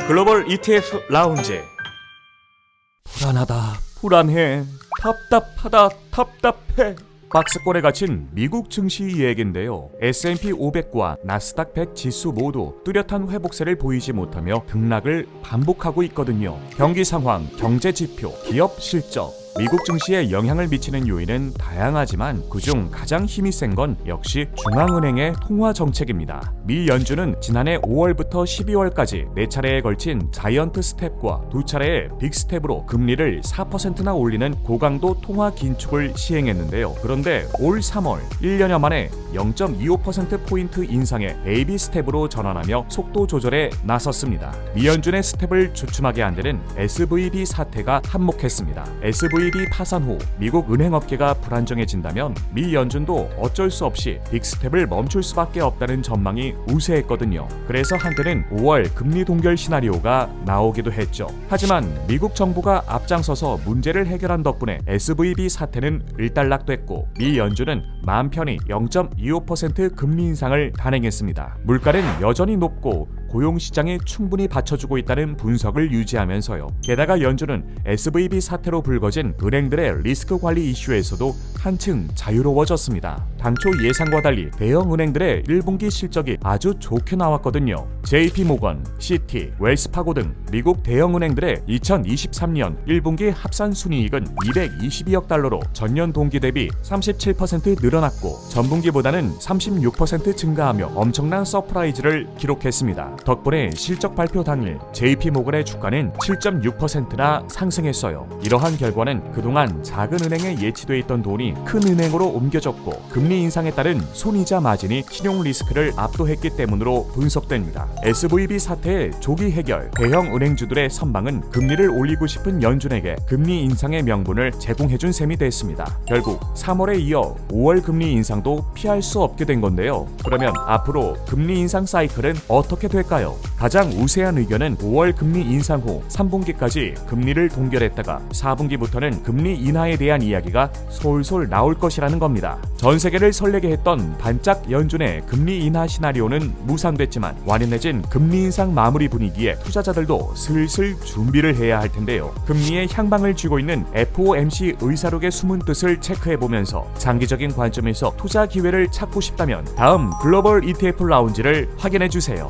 글로벌 ETF 라운지. 불안하다, 불안해, 답답하다, 답답해. 박스권에 갇힌 미국 증시 얘긴데요. S&P 500과 나스닥 100 지수 모두 뚜렷한 회복세를 보이지 못하며 등락을 반복하고 있거든요. 경기 상황, 경제 지표, 기업 실적, 미국 증시에 영향을 미치는 요인은 다양하지만 그중 가장 힘이 센 건 역시 중앙은행의 통화 정책입니다. 미 연준은 지난해 5월부터 12월까지 4차례에 걸친 자이언트 스텝과 2차례의 빅 스텝으로 금리를 4%나 올리는 고강도 통화 긴축을 시행했는데요. 그런데 올 3월 1년여 만에 0.25%포인트 인상의 베이비 스텝으로 전환하며 속도 조절에 나섰습니다. 미 연준의 스텝을 주춤하게 한데는 SVB 사태가 한몫했습니다. SVB 파산 후 미국 은행업계가 불안정해진다면 미 연준도 어쩔 수 없이 빅스텝을 멈출 수밖에 없다는 전망이 우세했거든요. 그래서 한때는 5월 금리 동결 시나리오가 나오기도 했죠. 하지만 미국 정부가 앞장서서 문제를 해결한 덕분에 SVB 사태는 일단락됐고 미 연준은 마음 편히 0.25% 금리 인상을 단행했습니다. 물가는 여전히 높고 고용시장이 충분히 받쳐주고 있다는 분석을 유지하면서요. 게다가 연준은 SVB 사태로 불거진 은행들의 리스크 관리 이슈에서도 한층 자유로워졌습니다. 당초 예상과 달리 대형 은행들의 1분기 실적이 아주 좋게 나왔거든요. JP모건, 시티, 웰스파고 등 미국 대형 은행들의 2023년 1분기 합산 순이익은 222억 달러로 전년 동기 대비 37% 늘어났고 전분기보다는 36% 증가하며 엄청난 서프라이즈를 기록했습니다. 덕분에 실적 발표 당일 JP모건의 주가는 7.6%나 상승했어요. 이러한 결과는 그동안 작은 은행에 예치돼 있던 돈이 큰 은행으로 옮겨졌고 금리 인상에 따른 손이자 마진이 신용 리스크를 압도했기 때문으로 분석됩니다. SVB 사태의 조기 해결, 대형 은행주들의 선방은 금리를 올리고 싶은 연준에게 금리 인상의 명분을 제공해준 셈이 됐습니다. 결국 3월에 이어 5월 금리 인상도 피할 수 없게 된 건데요. 그러면 앞으로 금리 인상 사이클은 어떻게 될까요? 가장 우세한 의견은 5월 금리 인상 후 3분기까지 금리를 동결했다가 4분기부터는 금리 인하에 대한 이야기가 솔솔 나올 것이라는 겁니다. 전 세계를 설레게 했던 반짝 연준의 금리 인하 시나리오는 무산됐지만 완연해진 금리 인상 마무리 분위기에 투자자들도 슬슬 준비를 해야 할 텐데요. 금리의 향방을 쥐고 있는 FOMC 의사록의 숨은 뜻을 체크해보면서 장기적인 관점에서 투자 기회를 찾고 싶다면 다음 글로벌 ETF 라운지를 확인해주세요.